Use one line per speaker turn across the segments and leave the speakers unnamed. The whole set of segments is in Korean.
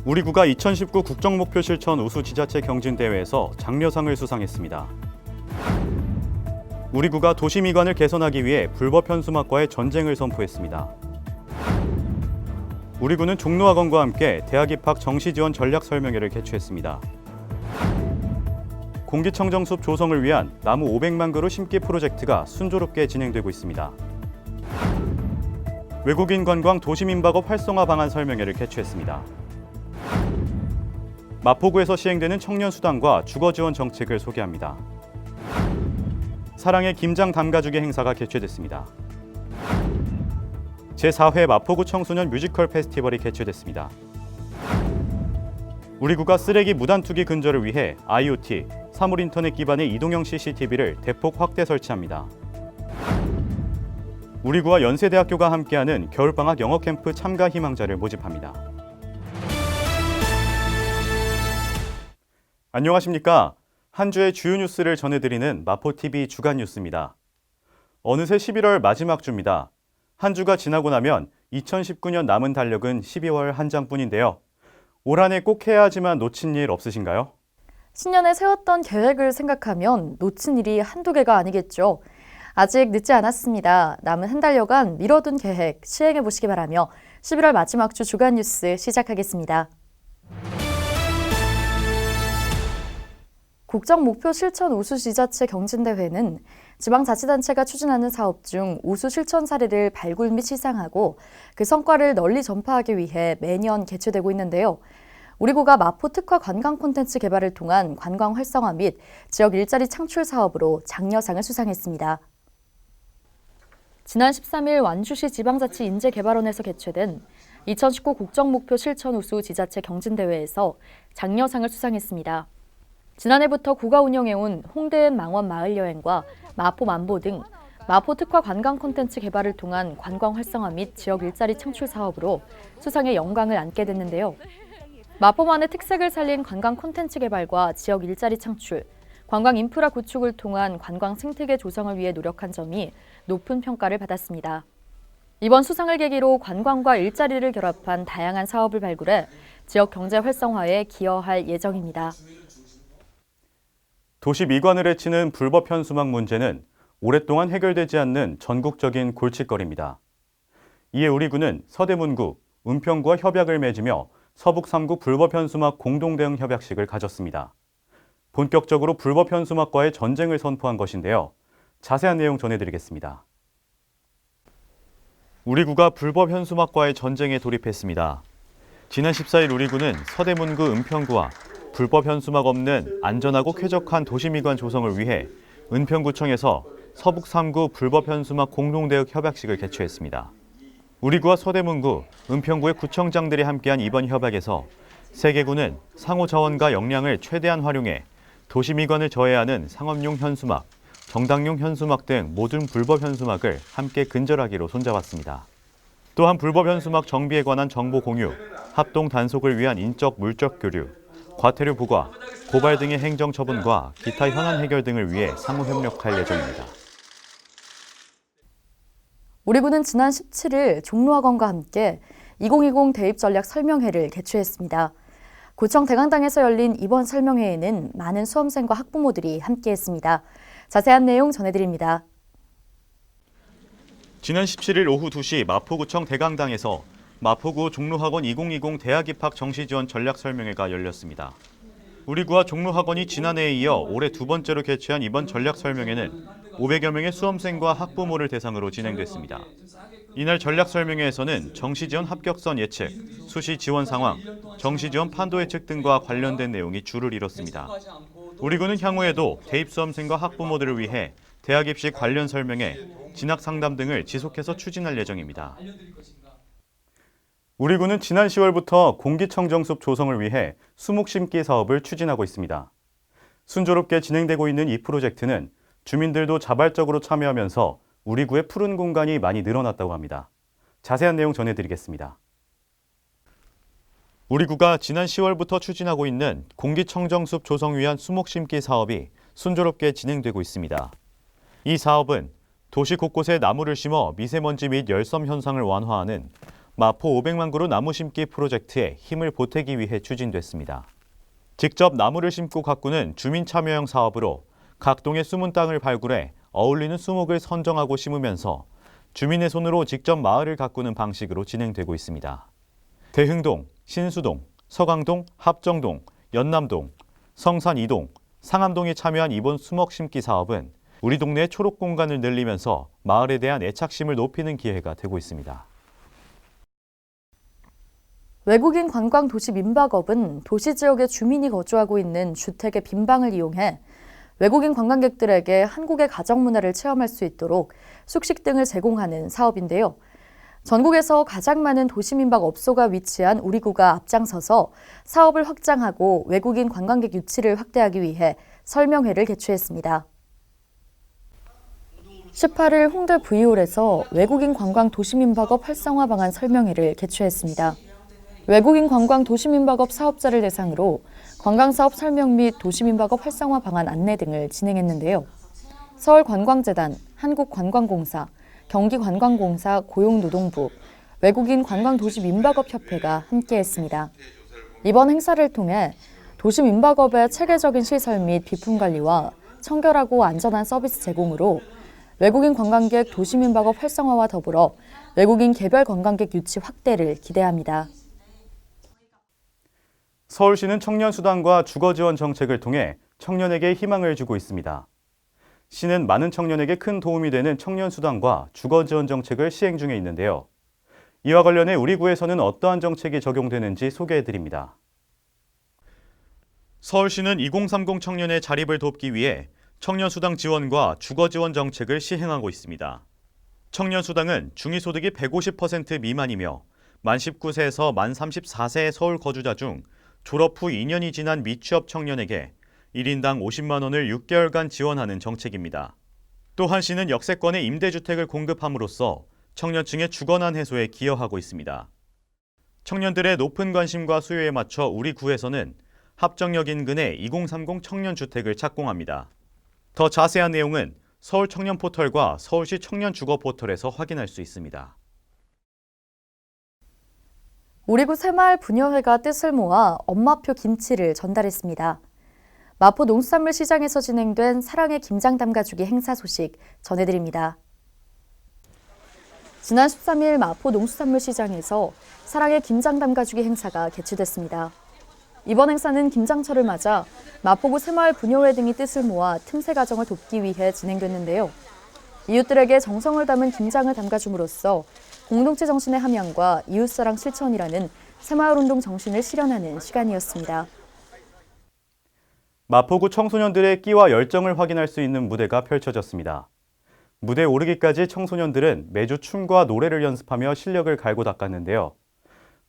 우리 구가 2019 국정목표 실천 우수 지자체 경진대회에서 장려상을 수상했습니다. 우리 구가 도시미관을 개선하기 위해 불법 현수막과의 전쟁을 선포했습니다. 우리 구는 종로학원과 함께 대학 입학 정시 지원 전략 설명회를 개최했습니다. 공기청정숲 조성을 위한 나무 500만 그루 심기 프로젝트가 순조롭게 진행되고 있습니다. 외국인 관광 도시민박업 활성화 방안 설명회를 개최했습니다. 마포구에서 시행되는 청년 수당과 주거 지원 정책을 소개합니다. 사랑의 김장 담가주기 행사가 개최됐습니다. 제4회 마포구 청소년 뮤지컬 페스티벌이 개최됐습니다. 우리 구가 쓰레기 무단 투기 근절을 위해 IoT, 사물 인터넷 기반의 이동형 CCTV를 대폭 확대 설치합니다. 우리 구와 연세대학교가 함께하는 겨울방학 영어 캠프 참가 희망자를 모집합니다. 안녕하십니까? 한 주의 주요 뉴스를 전해드리는 마포TV 주간 뉴스입니다. 어느새 11월 마지막 주입니다. 한 주가 지나고 나면 2019년 남은 달력은 12월 한 장뿐인데요. 올 한 해 꼭 해야 하지만 놓친 일 없으신가요?
신년에 세웠던 계획을 생각하면 놓친 일이 한두 개가 아니겠죠. 아직 늦지 않았습니다. 남은 한 달여간 미뤄둔 계획 시행해 보시기 바라며 11월 마지막 주 주간 뉴스 시작하겠습니다. 국정목표 실천 우수지자체 경진대회는 지방자치단체가 추진하는 사업 중 우수 실천 사례를 발굴 및 시상하고 그 성과를 널리 전파하기 위해 매년 개최되고 있는데요. 우리 구가 마포 특화 관광 콘텐츠 개발을 통한 관광 활성화 및 지역 일자리 창출 사업으로 장려상을 수상했습니다. 지난 13일 완주시 지방자치 인재개발원에서 개최된 2019 국정목표 실천 우수 지자체 경진대회에서 장려상을 수상했습니다. 지난해부터 구가 운영해온 홍대엔 망원 마을여행과 마포 만보 등 마포 특화 관광 콘텐츠 개발을 통한 관광 활성화 및 지역 일자리 창출 사업으로 수상의 영광을 안게 됐는데요. 마포만의 특색을 살린 관광 콘텐츠 개발과 지역 일자리 창출, 관광 인프라 구축을 통한 관광 생태계 조성을 위해 노력한 점이 높은 평가를 받았습니다. 이번 수상을 계기로 관광과 일자리를 결합한 다양한 사업을 발굴해 지역 경제 활성화에 기여할 예정입니다.
도시 미관을 해치는 불법 현수막 문제는 오랫동안 해결되지 않는 전국적인 골칫거리입니다. 이에 우리 구는 서대문구, 은평구와 협약을 맺으며 서북 3구 불법 현수막 공동대응 협약식을 가졌습니다. 본격적으로 불법 현수막과의 전쟁을 선포한 것인데요. 자세한 내용 전해드리겠습니다. 우리 구가 불법 현수막과의 전쟁에 돌입했습니다. 지난 14일 우리 구는 서대문구 은평구와 불법 현수막 없는 안전하고 쾌적한 도시미관 조성을 위해 은평구청에서 서북 3구 불법 현수막 공동대응 협약식을 개최했습니다. 우리 구와 서대문구, 은평구의 구청장들이 함께한 이번 협약에서 세 개구는 상호 자원과 역량을 최대한 활용해 도시미관을 저해하는 상업용 현수막, 정당용 현수막 등 모든 불법 현수막을 함께 근절하기로 손잡았습니다. 또한 불법 현수막 정비에 관한 정보 공유, 합동 단속을 위한 인적 물적 교류, 과태료 부과, 고발 등의 행정 처분과 기타 현안 해결 등을 위해 상호 협력할 예정입니다.
우리 구는 지난 17일 종로학원과 함께 2020 대입 전략 설명회를 개최했습니다. 구청 대강당에서 열린 이번 설명회에는 많은 수험생과 학부모들이 함께했습니다. 자세한 내용 전해드립니다.
지난 17일 오후 2시 마포구청 대강당에서 마포구 종로학원 2020 대학 입학 정시 지원 전략 설명회가 열렸습니다. 우리 구와 종로학원이 지난해에 이어 올해 두 번째로 개최한 이번 전략 설명회는 500여 명의 수험생과 학부모를 대상으로 진행됐습니다. 이날 전략 설명회에서는 정시 지원 합격선 예측, 수시 지원 상황, 정시 지원 판도 예측 등과 관련된 내용이 주를 이뤘습니다. 우리 구는 향후에도 대입 수험생과 학부모들을 위해 대학 입시 관련 설명회, 진학 상담 등을 지속해서 추진할 예정입니다. 우리 구는 지난 10월부터 공기청정숲 조성을 위해 수목 심기 사업을 추진하고 있습니다. 순조롭게 진행되고 있는 이 프로젝트는 주민들도 자발적으로 참여하면서 우리 구의 푸른 공간이 많이 늘어났다고 합니다. 자세한 내용 전해드리겠습니다. 우리 구가 지난 10월부터 추진하고 있는 공기청정숲 조성 위한 수목 심기 사업이 순조롭게 진행되고 있습니다. 이 사업은 도시 곳곳에 나무를 심어 미세먼지 및 열섬 현상을 완화하는 마포 500만 그루 나무 심기 프로젝트에 힘을 보태기 위해 추진됐습니다. 직접 나무를 심고 가꾸는 주민 참여형 사업으로 각 동의 숨은 땅을 발굴해 어울리는 수목을 선정하고 심으면서 주민의 손으로 직접 마을을 가꾸는 방식으로 진행되고 있습니다. 대흥동, 신수동, 서강동, 합정동, 연남동, 성산 2동, 상암동이 참여한 이번 수목 심기 사업은 우리 동네의 초록 공간을 늘리면서 마을에 대한 애착심을 높이는 기회가 되고 있습니다.
외국인 관광 도시 민박업은 도시 지역에 주민이 거주하고 있는 주택의 빈방을 이용해 외국인 관광객들에게 한국의 가정 문화를 체험할 수 있도록 숙식 등을 제공하는 사업인데요. 전국에서 가장 많은 도시민박 업소가 위치한 우리 구가 앞장서서 사업을 확장하고 외국인 관광객 유치를 확대하기 위해 설명회를 개최했습니다. 18일 홍대 V홀에서 외국인 관광 도시민박업 활성화 방안 설명회를 개최했습니다. 외국인 관광 도시민박업 사업자를 대상으로 관광사업 설명 및 도시민박업 활성화 방안 안내 등을 진행했는데요. 서울관광재단, 한국관광공사, 경기관광공사 고용노동부, 외국인 관광도시민박업협회가 함께했습니다. 이번 행사를 통해 도시민박업의 체계적인 시설 및 비품 관리와 청결하고 안전한 서비스 제공으로 외국인 관광객 도시민박업 활성화와 더불어 외국인 개별 관광객 유치 확대를 기대합니다.
서울시는 청년수당과 주거지원 정책을 통해 청년에게 희망을 주고 있습니다. 시는 많은 청년에게 큰 도움이 되는 청년수당과 주거지원 정책을 시행 중에 있는데요. 이와 관련해 우리 구에서는 어떠한 정책이 적용되는지 소개해드립니다. 서울시는 2030 청년의 자립을 돕기 위해 청년수당 지원과 주거지원 정책을 시행하고 있습니다. 청년수당은 중위소득이 150% 미만이며 만 19세에서 만 34세의 서울 거주자 중 졸업 후 2년이 지난 미취업 청년에게 1인당 50만 원을 6개월간 지원하는 정책입니다. 또한 시는 역세권의 임대주택을 공급함으로써 청년층의 주거난 해소에 기여하고 있습니다. 청년들의 높은 관심과 수요에 맞춰 우리 구에서는 합정역 인근에 2030 청년주택을 착공합니다. 더 자세한 내용은 서울 청년 포털과 서울시 청년 주거 포털에서 확인할 수 있습니다.
우리구 새마을 부녀회가 뜻을 모아 엄마표 김치를 전달했습니다. 마포 농수산물 시장에서 진행된 사랑의 김장 담가주기 행사 소식 전해드립니다. 지난 13일 마포 농수산물 시장에서 사랑의 김장 담가주기 행사가 개최됐습니다. 이번 행사는 김장철을 맞아 마포구 새마을 부녀회 등이 뜻을 모아 틈새 가정을 돕기 위해 진행됐는데요. 이웃들에게 정성을 담은 김장을 담가줌으로써 공동체 정신의 함양과 이웃사랑 실천이라는 새마을운동 정신을 실현하는 시간이었습니다.
마포구 청소년들의 끼와 열정을 확인할 수 있는 무대가 펼쳐졌습니다. 무대에 오르기까지 청소년들은 매주 춤과 노래를 연습하며 실력을 갈고 닦았는데요.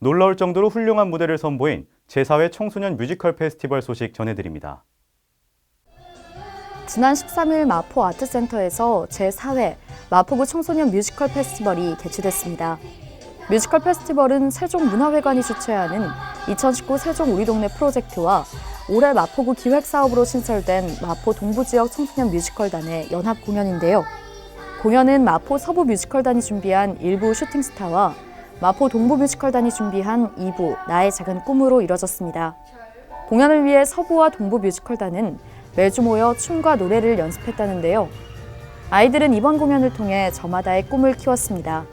놀라울 정도로 훌륭한 무대를 선보인 제4회 청소년 뮤지컬 페스티벌 소식 전해드립니다.
지난 13일 마포 아트센터에서 제4회 마포구 청소년 뮤지컬 페스티벌이 개최됐습니다. 뮤지컬 페스티벌은 세종문화회관이 주최하는 2019 세종 우리 동네 프로젝트와 올해 마포구 기획사업으로 신설된 마포 동부지역 청소년 뮤지컬단의 연합 공연인데요. 공연은 마포 서부 뮤지컬단이 준비한 1부 슈팅스타와 마포 동부 뮤지컬단이 준비한 2부 나의 작은 꿈으로 이뤄졌습니다. 공연을 위해 서부와 동부 뮤지컬단은 매주 모여 춤과 노래를 연습했다는데요. 아이들은 이번 공연을 통해 저마다의 꿈을 키웠습니다.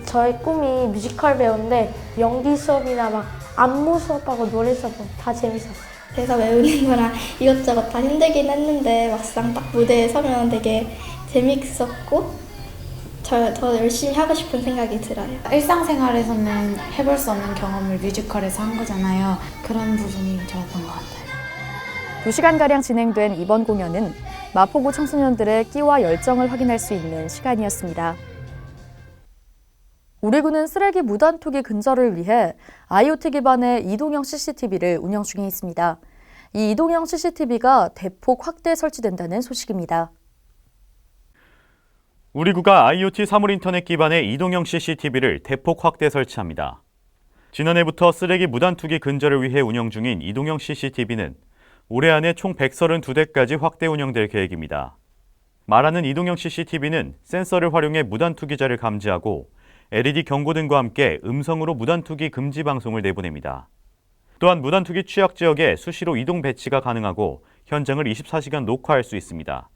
저의 꿈이 뮤지컬 배우인데 연기 수업이나 막 안무 수업하고 노래 수업은 다 재밌었어요.
대사 외우는 거랑 이것저것 다 힘들긴 했는데 막상 딱 무대에 서면 되게 재밌었고 더 열심히 하고 싶은 생각이 들어요.
일상생활에서는 해볼 수 없는 경험을 뮤지컬에서 한 거잖아요. 그런 부분이 좋았던 것 같아요.
2시간가량 진행된 이번 공연은 마포구 청소년들의 끼와 열정을 확인할 수 있는 시간이었습니다. 우리 구는 쓰레기 무단 투기 근절을 위해 IoT 기반의 이동형 CCTV를 운영 중에 있습니다. 이 이동형 CCTV가 대폭 확대 설치된다는 소식입니다.
우리 구가 IoT 사물 인터넷 기반의 이동형 CCTV를 대폭 확대 설치합니다. 지난해부터 쓰레기 무단 투기 근절을 위해 운영 중인 이동형 CCTV는 올해 안에 총 132대까지 확대 운영될 계획입니다. 말하는 이동형 CCTV는 센서를 활용해 무단 투기자를 감지하고 LED 경고등과 함께 음성으로 무단투기 금지 방송을 내보냅니다. 또한 무단투기 취약 지역에 수시로 이동 배치가 가능하고 현장을 24시간 녹화할 수 있습니다.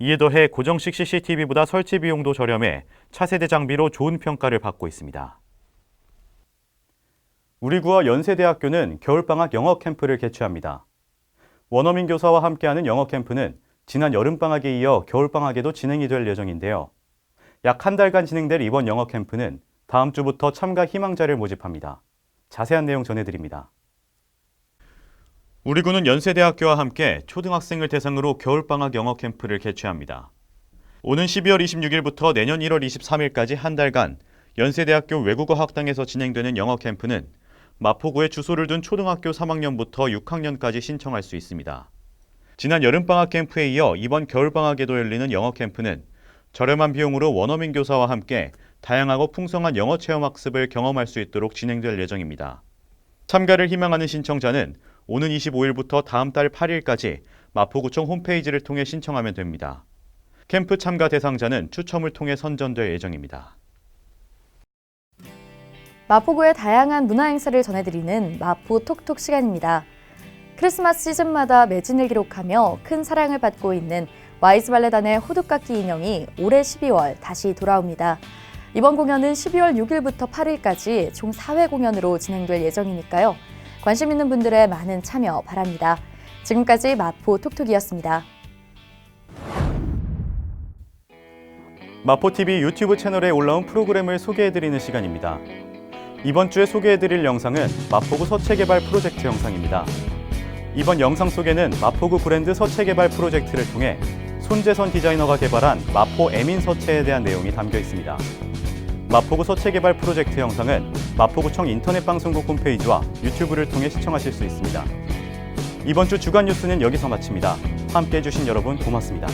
이에 더해 고정식 CCTV보다 설치 비용도 저렴해 차세대 장비로 좋은 평가를 받고 있습니다. 우리구와 연세대학교는 겨울방학 영어 캠프를 개최합니다. 원어민 교사와 함께하는 영어 캠프는 지난 여름방학에 이어 겨울방학에도 진행이 될 예정인데요. 약 한 달간 진행될 이번 영어 캠프는 다음 주부터 참가 희망자를 모집합니다. 자세한 내용 전해드립니다. 우리구는 연세대학교와 함께 초등학생을 대상으로 겨울방학 영어 캠프를 개최합니다. 오는 12월 26일부터 내년 1월 23일까지 한 달간 연세대학교 외국어 학당에서 진행되는 영어 캠프는 마포구에 주소를 둔 초등학교 3학년부터 6학년까지 신청할 수 있습니다. 지난 여름방학 캠프에 이어 이번 겨울방학에도 열리는 영어 캠프는 저렴한 비용으로 원어민 교사와 함께 다양하고 풍성한 영어 체험 학습을 경험할 수 있도록 진행될 예정입니다. 참가를 희망하는 신청자는 오는 25일부터 다음 달 8일까지 마포구청 홈페이지를 통해 신청하면 됩니다. 캠프 참가 대상자는 추첨을 통해 선정될 예정입니다.
마포구의 다양한 문화 행사를 전해드리는 마포 톡톡 시간입니다. 크리스마스 시즌마다 매진을 기록하며 큰 사랑을 받고 있는 와이즈 발레단의 호두깎이 인형이 올해 12월 다시 돌아옵니다. 이번 공연은 12월 6일부터 8일까지 총 4회 공연으로 진행될 예정이니까요. 관심 있는 분들의 많은 참여 바랍니다. 지금까지 마포 톡톡이었습니다.
마포TV 유튜브 채널에 올라온 프로그램을 소개해드리는 시간입니다. 이번 주에 소개해드릴 영상은 마포구 서체개발 프로젝트 영상입니다. 이번 영상 속에는 마포구 브랜드 서체개발 프로젝트를 통해 손재선 디자이너가 개발한 마포 에민 서체에 대한 내용이 담겨 있습니다. 마포구 서체개발 프로젝트 영상은 마포구청 인터넷방송국 홈페이지와 유튜브를 통해 시청하실 수 있습니다. 이번 주 주간 뉴스는 여기서 마칩니다. 함께해 주신 여러분 고맙습니다.